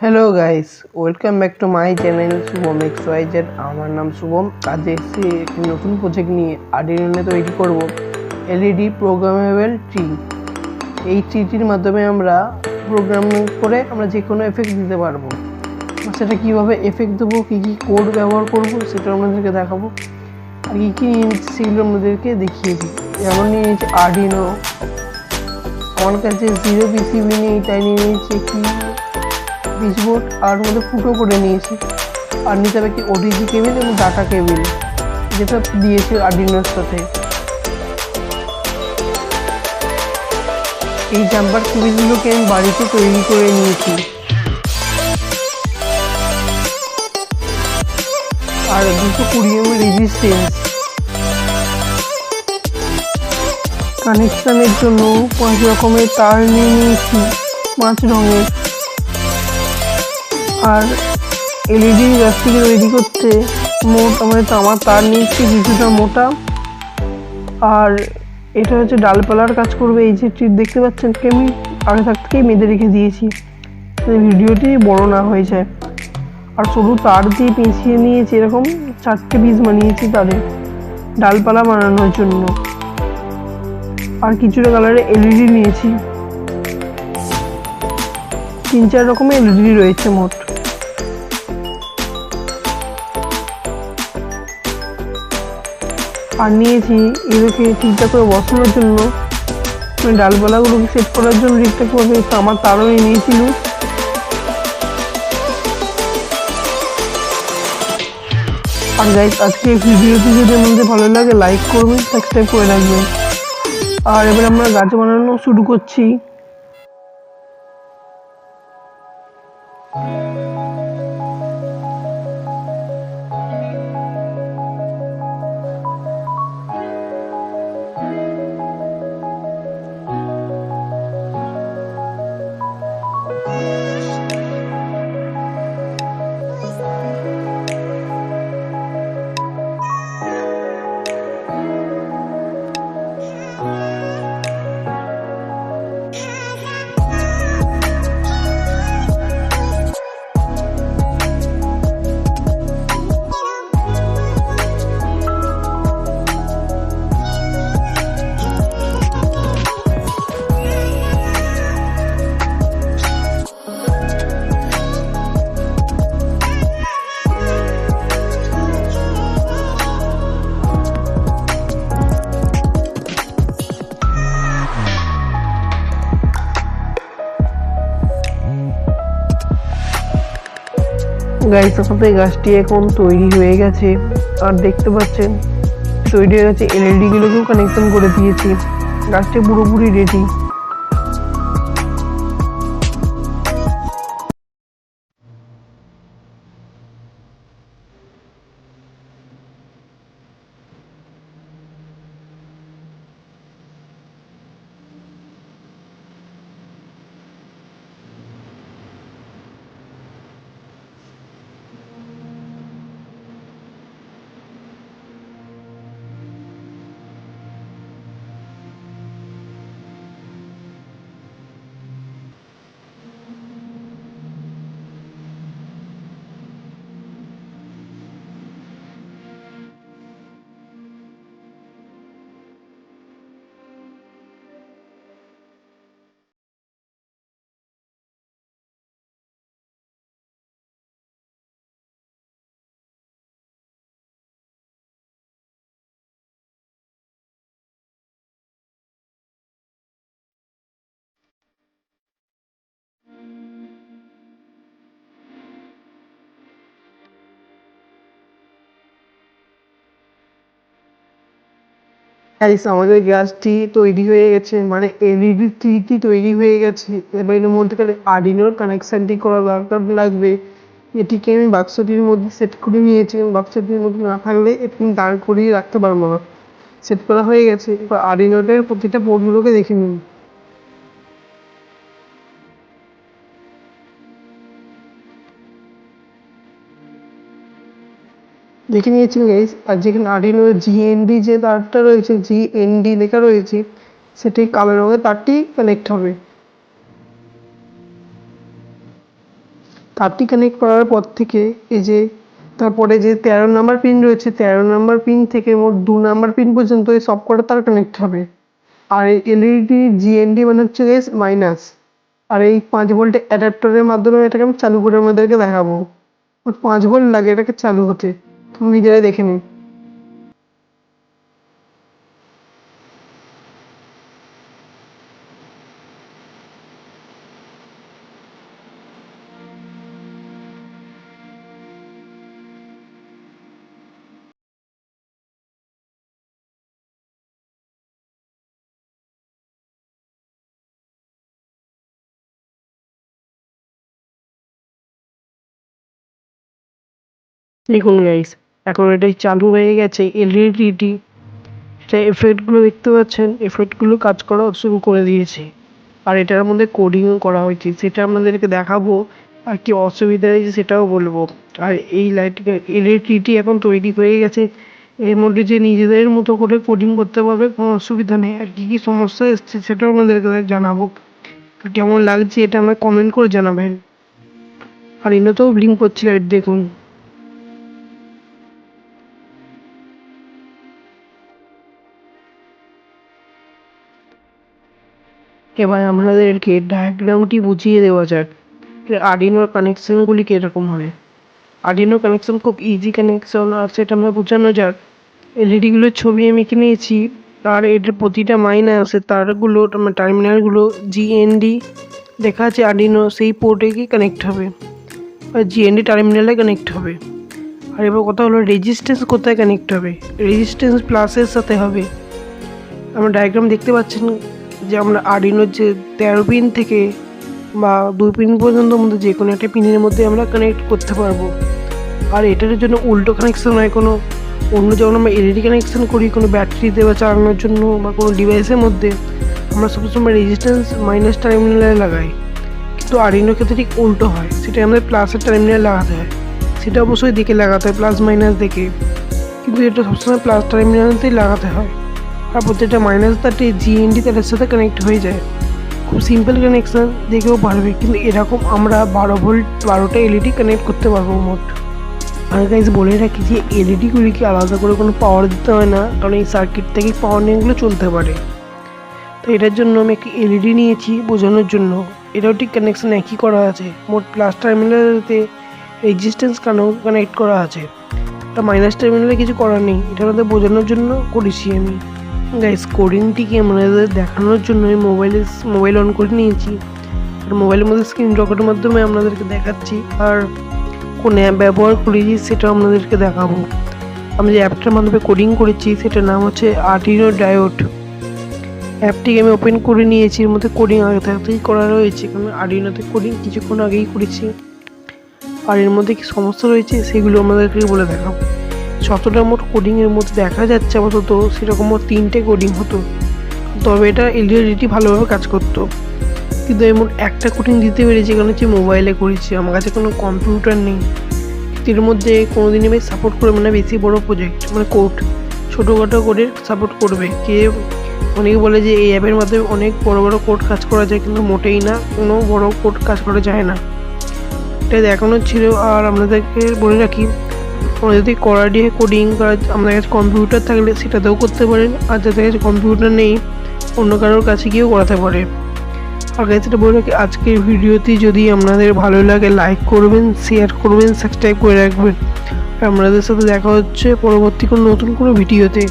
Hello guys, welcome back to my channel Shubham XYZ। আমার নাম শুভম। আজ এসেছি একটি নতুন প্রজেক্ট নিয়ে। আর্ডিনোতে তৈরি করব এলইডি প্রোগ্রামেবল ট্রি। এই ট্রিটির মাধ্যমে আমরা প্রোগ্রাম করে আমরা যে কোনো এফেক্ট দিতে পারবো। সেটা কীভাবে এফেক্ট দেবো, কী কী কোড ব্যবহার করব সেটা আপনাদেরকে দেখাবো। আর কী কী নিয়ে নিচ্ছি সেগুলো আপনাদেরকে দেখিয়েছি। যেমন নিয়ে নিয়েছি আর্ডিনো, আমার কাছে 0 PCB নেই, তাই নিয়ে নিয়েছি একটি সুইচবোর্ড আর মধ্যে ফুটো করে নিয়েছি। আর নিতে হবে একটি ওটিজি কেবিল এবং ডাটা কেবিল, যেটা দিয়েছি আর্ডিনোর সাথে। এই জাম্পার কেবিলগুলোকে আমি বাড়িতে তৈরি করে নিয়েছি। আর 220 mm রেজিস্ট্যান্স। কানেকশানের জন্য 5 রকমের তার নিয়ে নিয়েছি, 5 রঙের। আর এলইডি গাছ থেকে তৈরি করতে মোট আমার তার নিচ্ছি কিছুটা মোটা। আর এটা হচ্ছে ডালপালার কাজ করবে। এই যে ট্রিট দেখতে পাচ্ছেন, আমি আগে থেকেই বেঁধে রেখে দিয়েছি, ভিডিওটি বড় না হয়ে যায়। আর সরু তার দিয়ে পেঁচিয়ে নিয়েছি, এরকম 4টে পিস বানিয়েছি তারে ডালপালা বানানোর জন্য। আর কিছুটা কালারে এলইডি নিয়েছি, 3-4 রকমের এলইডি রয়েছে মোট। আর নিয়েছি এগুলোকে ঠিকঠাক করে বসানোর জন্য, ডালপালাগুলোকে সেট করার জন্য ঠিকঠাক ভাবে আমার তারও নিয়েছিল। আর গাইস, আজকে ভিডিওটি যদি আমাদের ভালো লাগে লাইক করবেন, সাবস্ক্রাইব করে রাখবেন। আর এবার আমরা গাছ বানানো শুরু করছি। গাইস, আমাদের গাছটি এখন তৈরি হয়ে গেছে। আর দেখতে পাচ্ছেন তৈরি হয়ে গেছে, এলইডি গুলোকেও কানেকশন করে দিয়েছি। গাছটি পুরোপুরি রেডি। গাইস, আমাদের গাছটি তৈরি হয়ে গেছে, মানে এলইডি ট্রিটি তৈরি হয়ে গেছে। এবার এর মধ্যে আর্ডিনোর কানেকশানটি করা দরকার লাগবে। এটিকে আমি বাক্সটির মধ্যে সেট করে নিয়েছি। বাক্সটির মধ্যে না থাকলে এটি দাঁড় করিয়ে রাখতে পারবো না। সেট করা হয়ে গেছে। এবার আর্ডিনোটার প্রতিটা পোর্টগুলোকে দেখে নিন। দেখে নিয়েছি গাইস। আর যেখানে আর্ডিনোর জিএনডি যে তারটা রয়েছে, জিএনডি লেখা রয়েছে, সেটি কালো রঙের তারটি কানেক্ট হবে। তারটি কানেক্ট করার পর থেকে এই যে তারপরে যে 13 নাম্বার পিন রয়েছে, 13 নাম্বার পিন থেকে মোট 2 নাম্বার পিন পর্যন্ত এই সবকটা তার কানেক্ট হবে। আর এই এলইডি জিএনডি মানে হচ্ছে গাইস মাইনাস। আর এই 5 ভোল্টের অ্যাডাপ্টারের মাধ্যমে এটাকে আমি চালু করে আমাদেরকে দেখাবো। মোট 5 ভোল্ট লাগে এটাকে চালু হতে, তুমি নিজেরাই দেখে নিন। দেখুন গাইস, এখন এটাই চালু হয়ে গেছে এলইডিটি। এটা এফেক্টগুলো দেখতে পাচ্ছেন, এফেক্টগুলো কাজ করা শুরু করে দিয়েছে। আর এটার মধ্যে কোডিংও করা হয়েছে, সেটা আপনাদেরকে দেখাবো। আর কি অসুবিধা হয়েছে সেটাও বলবো। আর এই লাইট এলইডিটি এখন তৈরি হয়ে গেছে, এর মধ্যে যে নিজেদের মতো করে কোডিং করতে পারবে, কোনো অসুবিধা নেই। আর কী কী সমস্যা এসছে সেটাও আপনাদেরকে জানাবো। কেমন লাগছে এটা আমরা কমেন্ট করে জানাবেন। আর এটাতেও ব্লিঙ্ক করছে লাইট, দেখুন। এবার আপনাদেরকে ডায়াগ্রামটি বুঝিয়ে দেওয়া যাক আর্ডিনোর কানেকশনগুলি কীরকম হয়। আর্ডিনো কানেকশন খুব ইজি কানেকশন, আর সেটা আমরা বোঝানো যাক। এলইডিগুলোর ছবি আমি এঁকে নিয়েছি। আর এটার প্রতিটা মাইনাসে তারগুলো টার্মিনালগুলো জিএনডি দেখা আছে আর্ডিনো সেই পোর্টে গিয়ে কানেক্ট হবে, আর জিএনডি টার্মিনালে কানেক্ট হবে। আর এবার কথা হলো রেজিস্ট্যান্স কোথায় কানেক্ট হবে। রেজিস্ট্যান্স প্লাসের সাথে হবে। আমরা ডায়াগ্রাম দেখতে পাচ্ছেন যে আমরা আর্ডিনোর যে 13 পিন থেকে বা 2 পিন পর্যন্ত মধ্যে যে কোনো একটা পিনের মধ্যে আমরা কানেক্ট করতে পারবো। আর এটার জন্য উল্টো কানেকশন হয়, কোনো অন্য যখন আমরা এলইডি কানেকশন করি কোনো ব্যাটারিতে বা চালানোর জন্য বা কোনো ডিভাইসের মধ্যে, আমরা সবসময় রেজিস্ট্যান্স মাইনাস টার্মিনালে লাগাই। কিন্তু আর্ডিনোর ক্ষেত্রে ঠিক উল্টো হয়, সেটা আমাদের প্লাসের টার্মিনালে লাগাতে হয়। সেটা অবশ্যই দেখে লাগাতে হয়, প্লাস মাইনাস দেখে। কিন্তু এটা সবসময় প্লাস টার্মিনালতেই লাগাতে হয়। আর প্রত্যেকটা মাইনাস তারটি জিএনডি তারের সাথে কানেক্ট হয়ে যায়। খুব সিম্পল কানেকশান, দেখেও পারবে। কিন্তু এরকম আমরা 12 ভোল্ট 12টা এলইডি কানেক্ট করতে পারবো মোট। আর গাইজ বলে রাখি যে এলইডিগুলিকে আলাদা করে কোনো পাওয়ার দিতে হয় না, কারণ এই সার্কিট থেকে পাওয়ার নিয়ে এগুলো চলতে পারে। তো এটার জন্য আমি একটি এলইডি নিয়েছি বোঝানোর জন্য। এটাও ঠিক কানেকশান একই করা আছে। মোট প্লাস টার্মিনালতে রেজিস্ট্যান্স কানেক্ট করা আছে, এটা মাইনাস টার্মিনালে কিছু করার নেই। এটা আমাদের বোঝানোর জন্য করেছি আমি। গাইস কোডিংটিকে আমাদের দেখানোর জন্য আমি মোবাইল অন করে নিয়েছি। আর মোবাইলের মধ্যে স্ক্রিন রেকর্ডের মাধ্যমে আপনাদেরকে দেখাচ্ছি। আর কোন অ্যাপ ব্যবহার করেছি সেটাও আপনাদেরকে দেখাবো। আমি যে অ্যাপটার মাধ্যমে কোডিং করেছি সেটার নাম হচ্ছে আর্ডিনো ডায়োড। অ্যাপটিকে আমি ওপেন করে নিয়েছি, এর মধ্যে কোডিং আগে থাকতেই করা রয়েছে, কারণ আর্ডিনোতে কোডিং কিছুক্ষণ আগেই করেছি। আর এর মধ্যে কি সমস্যা রয়েছে সেগুলো আমাদেরকে বলে দেখাবো। যতটা মোট কোডিংয়ের মধ্যে দেখা যাচ্ছে আপাতত, সেরকম মোট 3টে কোডিং হতো, তবে এটা এলইডি ভালোভাবে কাজ করতো। কিন্তু আমি মোট একটা কোডিং দিতে পেরেছি, কারণ হচ্ছে মোবাইলে করেছি, আমার কাছে কোনো কম্পিউটার নেই। এর মধ্যে কোনোদিনই আমি সাপোর্ট করবে না বেশি বড় প্রজেক্ট, মানে কোড ছোটোখাটো কোডের সাপোর্ট করবে। অনেকে বলে যে এই অ্যাপের মাধ্যমে অনেক বড় বড় কোড কাজ করা যায়, কিন্তু মোটেই না, কোনো বড় কোড কাজ করা যায় না। এটা দেখানো ছিল। আর আপনাদেরকে বলে রাখি, আপনারা যদি করা দিয়ে কোডিং করা আপনাদের কাছে কম্পিউটার থাকলে সেটাতেও করতে পারেন, আর যাদের কাছে কম্পিউটার নেই অন্য কারোর কাছে গিয়েও করাতে পারে। আর কাছে সেটা বলে রাখি, আজকের ভিডিওটি যদি আপনাদের ভালো লাগে লাইক করবেন, শেয়ার করবেন, সাবস্ক্রাইব করে রাখবেন। আপনাদের সাথে দেখা হচ্ছে পরবর্তী কোনো নতুন কোনো ভিডিওতে।